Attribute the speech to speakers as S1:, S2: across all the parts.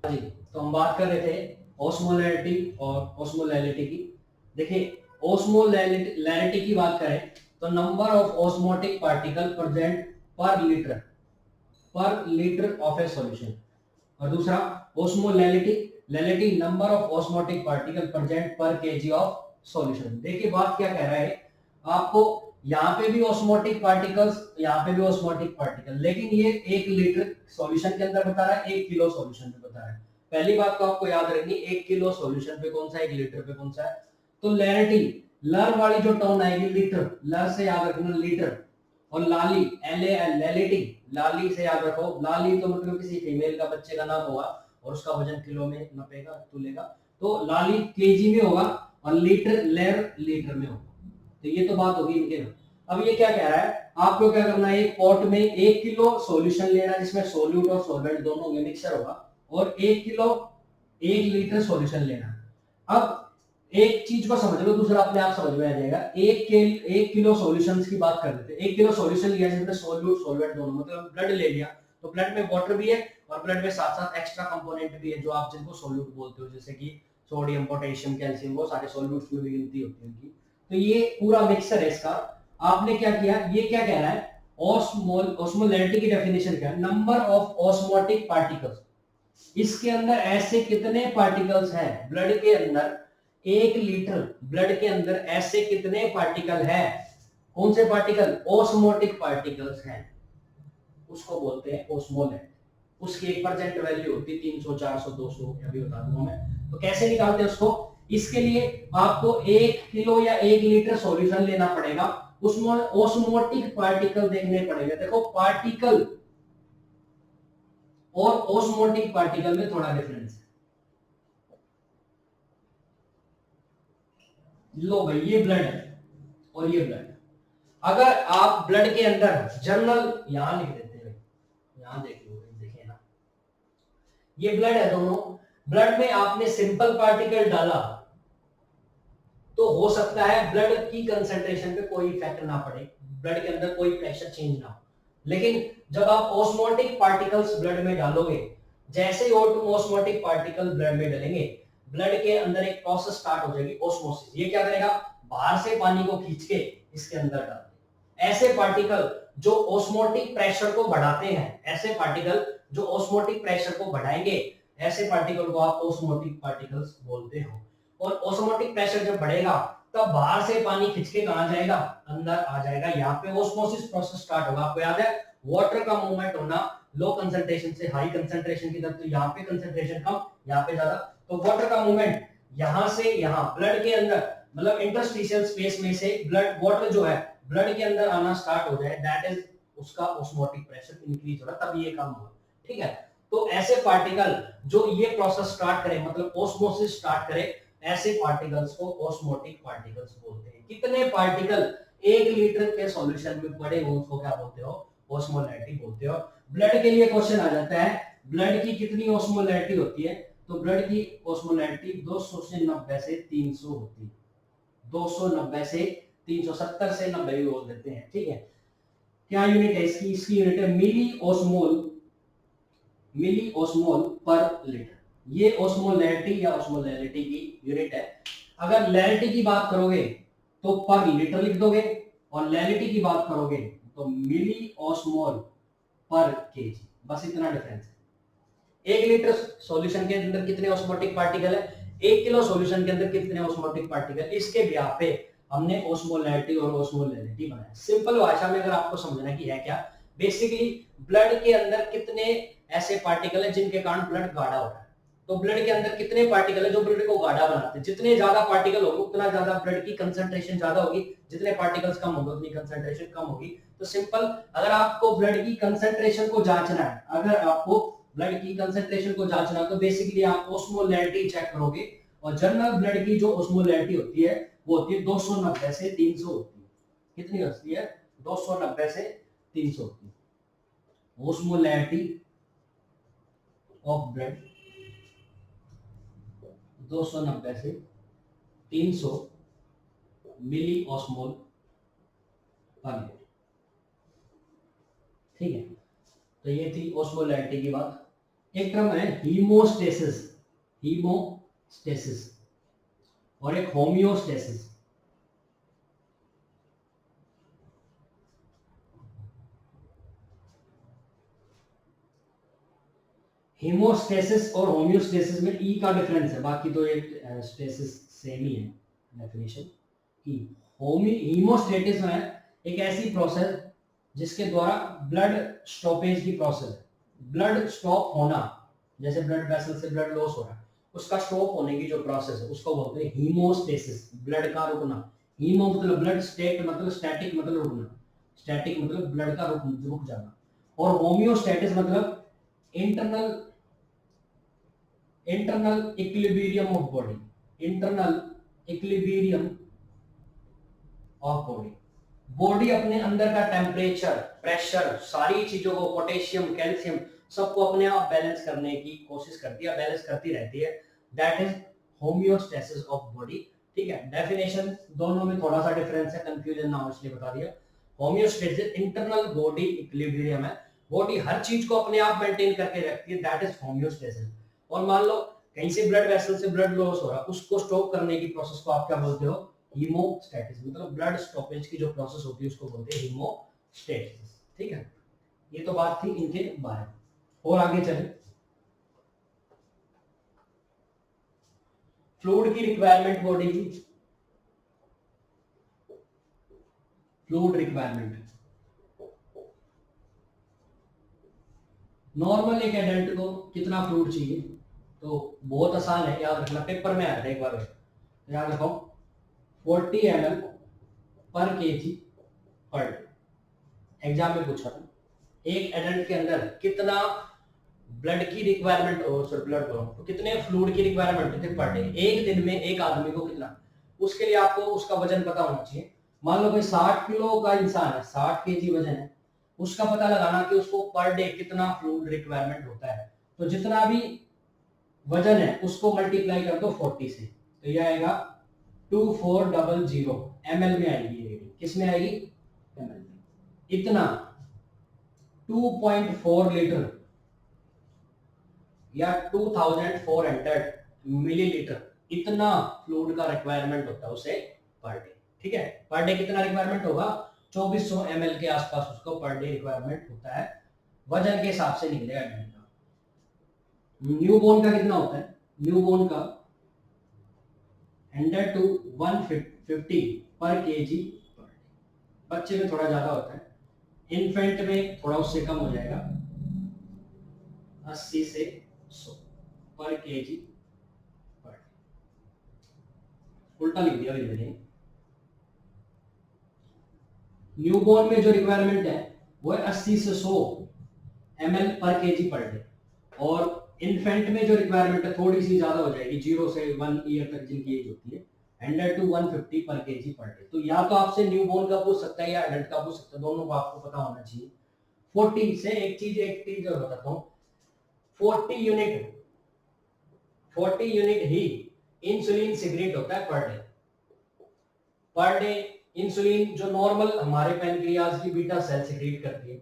S1: जी, तो हम बात कर रहे थे ऑस्मोलैरिटी और ऑस्मोलैरिटी की। देखिए, ऑस्मोलैरिटी की बात करें तो number of osmotic particle present per litre of a solution. और दूसरा ऑस्मोलैरिटी, लैरिटी number of osmotic particle present per KG of solution. देखिए बात क्या कह रहा है आपको, यहाँ पे भी ऑस्मोटिक पार्टिकल्स, यहाँ पे भी ऑस्मोटिक पार्टिकल, लेकिन ये 1 लीटर सॉल्यूशन के अंदर बता रहा है, 1 किलो सॉल्यूशन पे बता रहा है। पहली बात तो आपको याद रखनी, 1 किलो सॉल्यूशन पे कौन सा, 1 लीटर पे कौन सा है। तो लैरिटी, लर वाली जो टर्म आएगी लीटर, लर से याद रखना लीटर। और लाली, एल ए एल, लैलिटी, लाली से याद रखो, लाली तो मतलब किसी फीमेल का बच्चे का नाम होगा और उसका वजन किलो में नपेगा तुलेगा, तो लाली केजी में होगा और लीटर लेर लीटर में होगा। तो ये तो बात होगी इनके में। अब ये क्या कह रहा है, आपको क्या करना है, एक पॉट में 1 किलो सॉल्यूशन लेना जिसमें सोल्यूट और सॉल्वेंट दोनों होंगे, मिक्सर होगा, और 1 किलो 1 लीटर सॉल्यूशन लेना। अब एक चीज को समझ लो, दूसरा अपने आप समझ में आ जाएगा। 1 किलो सॉल्यूशंस की बात कर लेते हैं। 1 किलो सॉल्यूशन लिया जिसमें सोल्यूट सॉल्वेंट दोनों, मतलब ब्लड ले लिया, तो ब्लड में वाटर भी है और ब्लड में साथ साथ एक्स्ट्रा कंपोनेंट भी है जो आप जिनको सोल्यूट बोलते हो, जैसे कि सोडियम, पोटेशियम, कैल्शियम, वो सारे सोल्यूट्स में भी गिनती होती है उनकी। तो ये पूरा मिक्सर है इसका। आपने क्या किया, ये क्या कह रहा है, ऑस्मोलैरिटी की डेफिनेशन क्या है, नंबर ऑफ ऑस्मोटिक पार्टिकल्स, इसके अंदर ऐसे कितने पार्टिकल्स हैं ब्लड के अंदर, 1 लीटर ब्लड के अंदर ऐसे कितने पार्टिकल हैं, कौन से पार्टिकल, ऑस्मोटिक पार्टिकल्स हैं, उसको बोलते हैं ऑस्मोलेट। उसकी एक परसेंट वैल्यू होती है 300, 400, 200, अभी बता दूंगा मैं। तो कैसे निकालते हैं उसको, इसके लिए आपको 1 किलो या 1 लीटर सॉल्यूशन लेना पड़ेगा, उसमें ऑस्मोटिक पार्टिकल देखने पड़ेंगे। देखो पार्टिकल और ऑस्मोटिक पार्टिकल में थोड़ा डिफरेंस है। लो भाई, ये ब्लड है और ये ब्लड है। अगर आप ब्लड के अंदर जर्नल यहां लिख देते हैं, यहां देख लो, देखिए ना, ये ब्लड है दोनों, ब्लड में आपने सिंपल पार्टिकल डाला तो हो सकता है ब्लड की कंसंट्रेशन पे कोई इफेक्ट ना पड़े, ब्लड के अंदर कोई प्रेशर चेंज ना हो। लेकिन जब आप ऑस्मोटिक पार्टिकल्स ब्लड में डालोगे, जैसे ही ऑस्मोटिक पार्टिकल ब्लड में डालेंगे, ब्लड के अंदर एक प्रोसेस स्टार्ट हो जाएगी, ऑस्मोसिस। ये क्या करेगा, बाहर से पानी को खींच के इसके अंदर डाल देगा। ऐसे पार्टिकल जो ऑस्मोटिक प्रेशर को बढ़ाते हैं, ऐसे पार्टिकल जो ऑस्मोटिक प्रेशर को बढ़ाएंगे, ऐसे पार्टिकल को आप ऑस्मोटिक पार्टिकल्स बोलते हो। और ऑस्मोटिक प्रेशर जब बढ़ेगा तब बाहर से पानी खिंच के कहां जाएगा, अंदर आ जाएगा। यहाँ पे ऑस्मोसिस प्रोसेस स्टार्ट होगा। आपको याद है वाटर का मूवमेंट होना लो कंसंट्रेशन से हाई कंसंट्रेशन की तरफ, तो यहाँ पे कंसंट्रेशन कम, यहाँ पे ज्यादा। तो वाटर का मूवमेंट यहाँ से यहाँ ब्लड के अंदर, मतलब इंटरस्टिशियल स्पेस में से ब्लड वाटर जो है ब्लड के अंदर आना स्टार्ट हो जाए, दैट इज उसका ऑस्मोटिक प्रेशर इंक्रीज हो रहा, तब ये काम होगा। ठीक है, तो ऐसे पार्टिकल जो ये प्रोसेस स्टार्ट करे, मतलब ऑस्मोसिस स्टार्ट करे, ऐसे पार्टिकल्स को ऑस्मोटिक पार्टिकल्स बोलते हैं। कितने पार्टिकल 1 लीटर के सॉल्यूशन में पड़े हो उसको क्या बोलते हो, ऑस्मोलैरिटी बोलते हो। ब्लड के लिए क्वेश्चन आ जाता है, ब्लड की कितनी ऑस्मोलैरिटी होती है, तो ब्लड की ऑस्मोलैरिटी 200 से 90 से 300 होती है। 290 से 370 से 90 भी बोल देते हैं। ठीक है, क्या यूनिट है इसकी, इसकी यूनिट है मिली ऑस्मोल, मिली ऑस्मोल पर लीटर। ये ऑस्मोलैरिटी या ऑस्मोलैरिटी की यूनिट है। अगर लैरिटी की बात करोगे तो पर लीटर लिख दोगे, और लैरिटी की बात करोगे तो मिली ऑस्मोल पर केजी, बस इतना डिफरेंस है। 1 लीटर सॉल्यूशन के अंदर कितने ऑस्मोटिक पार्टिकल है, 1 किलो सॉल्यूशन के अंदर कितने ऑस्मोटिक पार्टिकल, इसके ब्याह पे हमने ऑस्मोलैरिटी और ऑस्मोलैरिटी बनाया। सिंपल भाषा में अगर आपको समझना कि है क्या, बेसिकली ब्लड के अंदर कितने ऐसे पार्टिकल है जिनके कारण ब्लड गाढ़ा हो रहा है। तो ब्लड के अंदर कितने पार्टिकल है जो ब्लड को गाढ़ा बनाते हैं, जितने ज्यादा पार्टिकल होंगे उतना ज्यादा ब्लड की कंसंट्रेशन ज्यादा होगी, जितने पार्टिकल्स कम होंगे उतनी कंसंट्रेशन कम होगी। तो सिंपल, अगर आपको ब्लड की कंसंट्रेशन को जांचना है, अगर आपको ब्लड की कंसंट्रेशन को जांचना, तो बेसिकली आप ऑस्मोलैरिटी चेक करोगे, और जनरल ब्लड की जो ऑस्मोलैरिटी होती है वो होती है 290 से 300 होती है। कितनी होती है, 290 से 300 होती है ऑस्मोलैरिटी ऑफ ब्लड, 290 से 300 मिली ऑस्मोल पर लीटर। ठीक है, तो ये थी ऑस्मोलैरिटी की बात। एक टर्म है हीमोस्टेसिस, हीमोस्टेसिस, और एक होमियोस्टेसिस। हीमोस्टेसिस और होमियोस्टेसिस में ई का डिफरेंस है, बाकी तो ये स्टेसिस सेम ही है डेफिनेशन की। हीमोस्टेटिस में एक ऐसी प्रोसेस जिसके द्वारा ब्लड स्टॉपेज की प्रोसेस, ब्लड स्टॉप होना, जैसे ब्लड वेसल से ब्लड लॉस हो रहा है, उसका स्टॉप होने की जो प्रोसेस है उसको बोलते हैं हीमोस्टेसिस, ब्लड का रुकना। हीमो मतलब ब्लड, स्टेट मतलब स्टैटिक मतलब रुकना, स्टैटिक मतलब ब्लड का रुक जाना, और होमियोस्टेटिस मतलब internal equilibrium of body, internal equilibrium of body. Body अपने अंदर का टेम्परेचर, प्रेशर, सारी चीजों को, पोटेशियम, कैल्शियम, सबको अपने आप बैलेंस करने की कोशिश करती है, बैलेंस करती रहती है। That is homeostasis of body. ठीक है, डेफिनेशन दोनों में थोड़ा सा डिफरेंस है, कंफ्यूजन ना हो इसलिए बता दिया। होमियोस्टेसिस इंटरनल बॉडी इक्विलिब्रियम है, बॉडी हर चीज को अपने आप मेंटेन करके रखती है, दैट इज होमियोस्टेसिस। और मान लो कहीं से ब्लड वेसल से ब्लड लॉस हो रहा है, उसको स्टॉप करने की प्रोसेस को आप क्या बोलते हो? हीमोस्टेटिस। मतलब ब्लड स्टॉपेज की जो प्रोसेस होती है उसको बोलते हैं हीमोस्टेटिस। ठीक है, ये तो बात थी इनके बारे में। और आगे चले, फ्लूइड की रिक्वायरमेंट बॉडी की, फ्लूइड रिक्वायरमेंट नॉर्मल एक एडल्ट को कितना फ्लूइड चाहिए? तो बहुत आसान है, याद रखना, पेपर में आया था एक बार, याद रखो 40 ml पर केजी पर डे। एग्जाम में पूछा था एक एडल्ट के अंदर कितना ब्लड की रिक्वायरमेंट, सॉरी ब्लड तो कितने फ्लूइड की रिक्वायरमेंट होती है पर डे, एक दिन में एक आदमी को कितना। उसके लिए आपको उसका वजन पता होना चाहिए। मान लो कोई 60 किलो का इंसान है, 60 केजी वजन है, उसका पता लगाना कि उसको पर डे कितना फ्लूइड रिक्वायरमेंट होता है। तो जितना भी वजन है उसको मल्टीप्लाई कर दो 40 से, तो ये आएगा 2400 ml में आएगी रेडिंग। किस में आएगी? ml में। इतना 2.4 लीटर या 2400 मिलीलीटर, इतना फ्लूइड का रिक्वायरमेंट होता है उसे पर डे। ठीक है, पर डे कितना रिक्वायरमेंट होगा? 2400 ml के आसपास उसको पर डे रिक्वायरमेंट होता है, वजन के हिसाब से निकलेगा एडल्ट का। न्यूबॉर्न का कितना होता है? न्यूबॉर्न का 100 to 150 पर केजी पर डे। बच्चे में थोड़ा ज्यादा होता है, इन्फेंट में थोड़ा उससे कम हो जाएगा, 80 से 100 पर केजी पर डे। उल्टा लिख दिया मैंने। न्यूबॉर्न में जो रिक्वायरमेंट है वो है 80 से 100 ml पर केजी पर डे, और इन्फेंट में जो रिक्वायरमेंट है थोड़ी सी ज्यादा हो जाएगी, 0 से 1 ईयर तक जिनकी एज होती है, 100 to 150 पर केजी पर डे। तो या तो आपसे न्यूबॉर्न का पूछ सकता है या एडल्ट का पूछ सकता है, दोनों को आपको पता होना चाहिए। 40 से एक चीज और बताता हूँ, 40 यूनिट ही इंसुलिन सिक्रेट होता है per day. Per day insulin जो नॉर्मल हमारे पैनक्रियाज की बीटा सेल सिक्रेट करती है,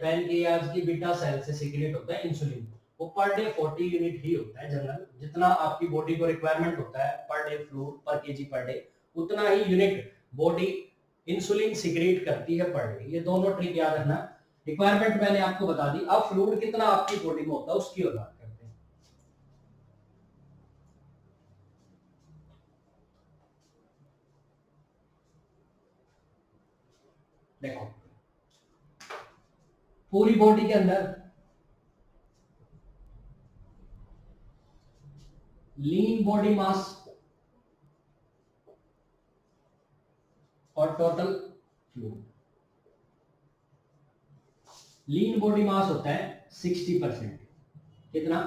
S1: पैनक्रियाज की बीटा सेल से सिक्रेट होता है इंसुलिन, वो पर डे 40 यूनिट ही होता है जनरल। जितना आपकी बॉडी को रिक्वायरमेंट होता है पर डे फ्लूइड पर केजी पर डे, उतना ही यूनिट बॉडी इंसुलिन सिक्रेट करती है पर डे। ये दोनों ट्रिक याद रखना। रिक्वायरमेंट मैंने आपको बता दी, अब फ्लूइड कितना आपकी बॉडी में होता है उसकी और बात करते हैं। देखो पूरी बॉडी के अंदर लीन बॉडी मास और total fluid. Lean body mass होता है 60%, कितना?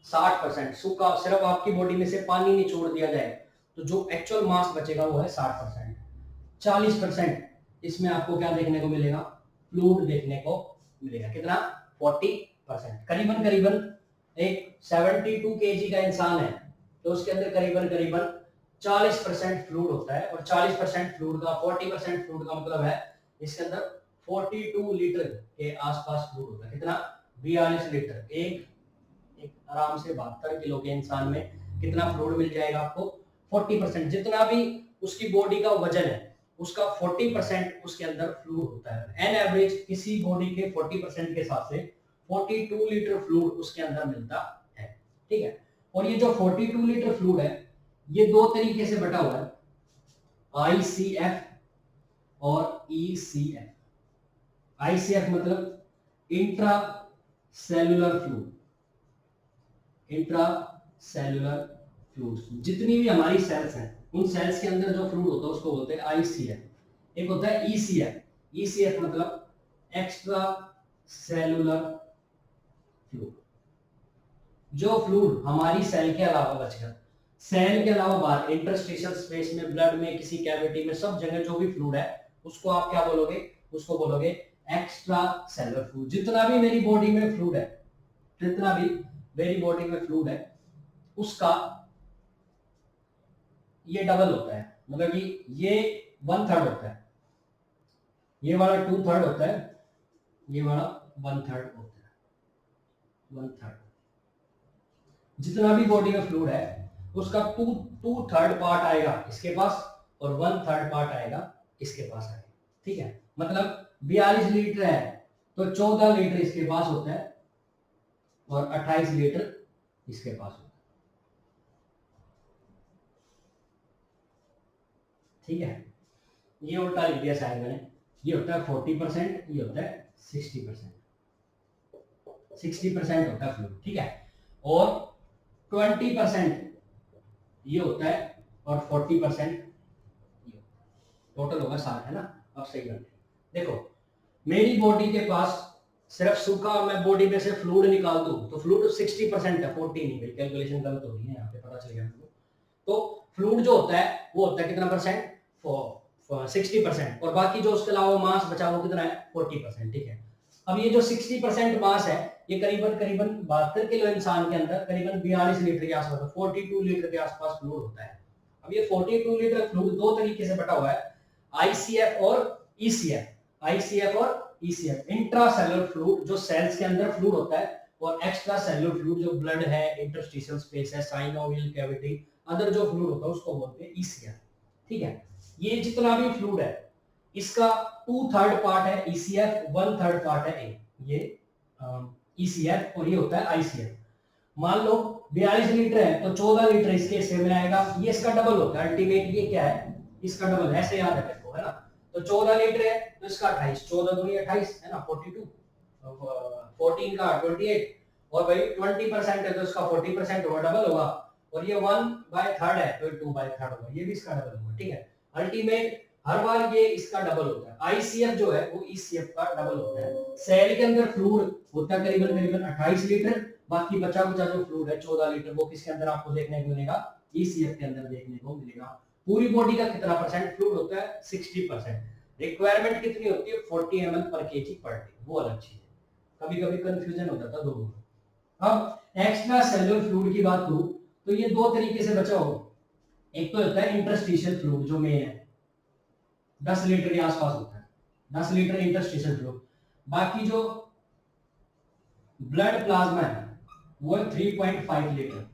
S1: 60%। सूखा सिर्फ आपकी बॉडी में से पानी निचोड़ दिया जाए तो जो एक्चुअल मास बचेगा वो है 60%। 40% इसमें आपको क्या देखने को मिलेगा? फ्लूइड देखने को मिलेगा। कितना? 40%। करीबन करीबन एक 72 केजी का इंसान है तो उसके अंदर करीबन करीबन 40% फ्लूइड होता है, और 40% फ्लूइड का 40% फ्लूइड का मतलब है इसके अंदर 42 लीटर के आसपास फ्लूइड होता है। कितना? 42 लीटर। एक एक आराम से 72 किलो के इंसान में कितना फ्लूइड मिल जाएगा आपको? 40%। जितना भी उसकी बॉडी का वजन है उसका 40% उसके अंदर फ्लूइड होता है। एन एवरेज किसी बॉडी के 40% के हिसाब से 42 लीटर फ्लूइड उसके अंदर मिलता है, ठीक है। और ये जो 42 लीटर फ्लूइड है ये दो तरीके से बटा हुआ है, ICF और ECF। ICF मतलब intra cellular fluid, intra cellular fluid. जितनी भी हमारी सेल्स हैं उन सेल्स के अंदर जो फ्लूइड होता है उसको बोलते हैं ICF। एक होता है ECF। ECF मतलब एक्स्ट्रा सेलुलर फ्लूइड, जो फ्लूइड हमारी सेल के अलावा बचकर, सेल के अलावा बाहर इंटरस्टिशियल स्पेस में, ब्लड में, किसी कैविटी में, सब जगह जो भी फ्लूइड है उसको आप क्या बोलोगे? उसको बोलोगे एक्स्ट्रा सेलुलर फ्लूइड। जितना भी मेरी बॉडी में फ्लूइड है, जितना भी मेरी बॉडी में फ्लूइड है उसका ये डबल होता है, मतलब कि ये 1/3 होता है, ये वाला 2/3 होता है, ये वाला 1/3 होता है, 1/3। जितना भी बॉडी में फ्लूइड है उसका 2/3 पार्ट आएगा इसके पास और 1/3 पार्ट आएगा इसके पास आएगा, ठीक है। मतलब 42 लीटर है तो 14 लीटर इसके पास होता है और 28 लीटर इसके पास होता है, ठीक है। ये उल्टा लिख दिया शायद मैंने, ये होता है 40%, ये होता है 60%। 60% होता है फ्लूइड, ठीक है। और 20% ये होता है और 40% टोटल होगा 60, है ना। अब सही बात है। देखो मेरी बॉडी के पास सिर्फ सूखा, मैं बॉडी में से फ्लूइड निकाल दूं तो फ्लूइड 60% है, 40 नहीं, भाई कैलकुलेशन गलत हो रही है यहाँ पे, पता चल गया हमको। तो फ्लूइड जो होता है वो होता है कितना परसेंट? 60%। और बाकी जो उसके अलावा मास बचा वो कितना है? 40%, ठीक है। अब ये जो 60% मास है ये करीबन 72 किलो इंसान के अंदर करीबन 42 लीटर के आसपास, 42 लीटर के आसपास फ्लूइड होता है। अब ये 42 लीटर फ्लूइड दो तरीके से बटा हुआ है, ICF और ECF। ICF और ECF इंट्रा सेलुलर फ्लूइड जो सेल्स के अंदर फ्लूइड होता है, और एक्स्ट्रा सेलुलर फ्लूइड जो ब्लड है, इंटरस्टिशियल स्पेस है, साइनोवियल कैविटी, अदर जो फ्लूइड होता है उसको बोलते हैं ECF, ठीक है। ये जितना भी फ्लूइड है इसका 2/3 पार्ट है ECF, 1/3 पार्ट है ये ECF और ये होता है ICF। मान लो 42 लीटर है तो 14 लीटर इसके हिस्से में आएगा, ये इसका डबल होता है अल्टीमेट, ये क्या है? इसका डबल, ऐसे याद रखो, है ना। तो 14 लीटर है तो इसका 28, 14 दूनी 28 है ना, 42, 14 का 28, और भाई 20% है तो इसका 40% होगा, डबल होगा। और ये 1/3 है तो 2/3 होगा, ये भी इसका डबल होगा, ठीक है। अल्टीमेट हर बार ये इसका डबल होता है। ICF जो है वो ECF का डबल होता है। सेल के अंदर फ्लूइड होता है करीबन 28 लीटर, बाकी बचा कुचा जो फ्लूइड है 14 लीटर वो किसके अंदर आपको देखने को मिलेगा? ECF के अंदर देखने को मिलेगा। पूरी बॉडी का कितना परसेंट फ्लूइड होता है? 60%। रिक्वायरमेंट कितनी होती है? 40 ml पर kg पर डे, वो अलग चीज है, कभी कभी कंफ्यूजन हो जाता दोनों। अब एक्स्ट्रा सेलुलर फ्लूइड की बात करूं तो ये दो तरीके से बचा होगा। एक तो होता है इंटरस्टिशियल फ्लूइड जो मेन है, 10 लीटर के आसपास होता है, 10 लीटर इंटरस्टिशियल फ्लूइड। बाकी जो ब्लड प्लाज्मा है वो 3.5 लीटर,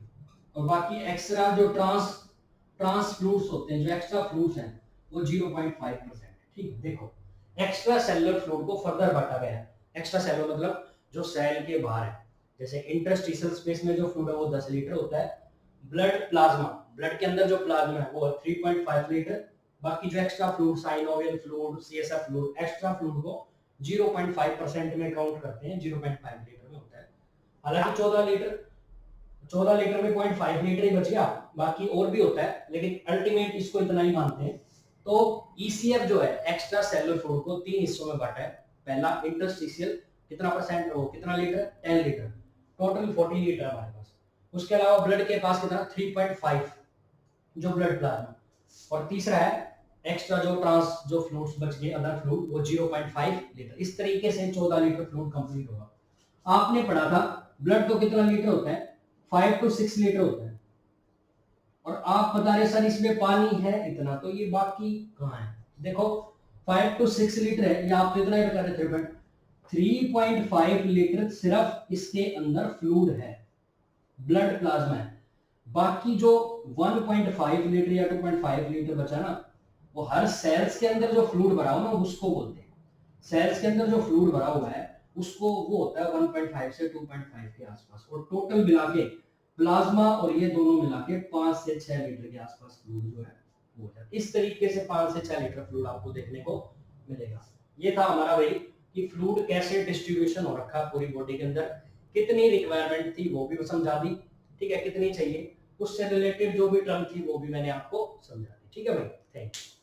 S1: और बाकी एक्स्ट्रा जो ट्रांस फ्लूइड्स होते हैं, जो एक्स्ट्रा फ्लूइड्स हैं वो 0.5%, ठीक। देखो एक्स्ट्रा सेलुलर फ्लूइड को फर्दर बांटा गया है। एक्स्ट्रा सेलुलर मतलब जो सेल के बाहर है, जैसे इंटरस्टिशियल स्पेस में जो फ्लूइड है वो 10 लीटर होता है। ब्लड प्लाज्मा, ब्लड के अंदर जो प्लाज्मा है वो 3.5 लीटर। बाकी जो extra fluid, synovial fluid, CSF fluid, extra fluid को 0.5% में काउंट करते हैं, 0.5 लीटर में होता है। हालांकि 14 लीटर में 0.5 लीटर ही बच गया, बाकी और भी होता है, लेकिन अल्टीमेट इसको इतना ही मानते हैं। तो ECF जो है एक्स्ट्रा सेलुलर फ्लूइड को 3 हिस्सों में बांटा है। पहला इंटरस्टिशियल, कितना परसेंट, वो कितना लीटर? 10 लीटर, टोटल 40 लीटर हमारे पास। उसके अलावा ब्लड के पास कितना? 3.5 जो ब्लड प्लाज्मा, और तीसरा है एक्स्ट्रा जो फ्लूइड्स बच गए, अदर फ्लूइड, वो 0.5 लीटर। इस तरीके से 14 लीटर फ्लूइड कंप्लीट होगा। आपने पढ़ा था ब्लड तो कितना लीटर होता है? 5 to 6 लीटर होता है, और आप बता रहे सर इसमें पानी है इतना, तो ये बाकी कहाँ है? देखो 5 to 6 लीटर है, या आप तो इतना ही बता रहे थे, 3.5 लीटर सिर्फ इसके अंदर फ्लूइड है। ब्लड प्लाज्मा है। बाकी जो 1.5 लीटर या 2.5 लीटर बचा ना, वो हर सेल्स के अंदर जो फ्लूइड भरा हो ना उसको बोलते हैं। सेल्स के अंदर जो फ्लूइड भरा हुआ है उसको वो होता है 1.5 से 2.5 के आसपास, और टोटल मिला के प्लाज्मा और ये दोनों मिला के 5 से 6 लीटर के आसपास फ्लूइड जो है वो है। इस तरीके से 5 से 6 लीटर फ्लूइड आपको देखने को मिलेगा। ये था हमारा भाई कि फ्लूइड कैसे डिस्ट्रीब्यूशन हो रखा पूरी बॉडी के अंदर, कितनी रिक्वायरमेंट थी वो भी समझा दी, ठीक है, कितनी चाहिए, उससे रिलेटेड जो भी टर्म थी वो भी मैंने आपको समझा दी। ठीक है भाई, थैंक यू।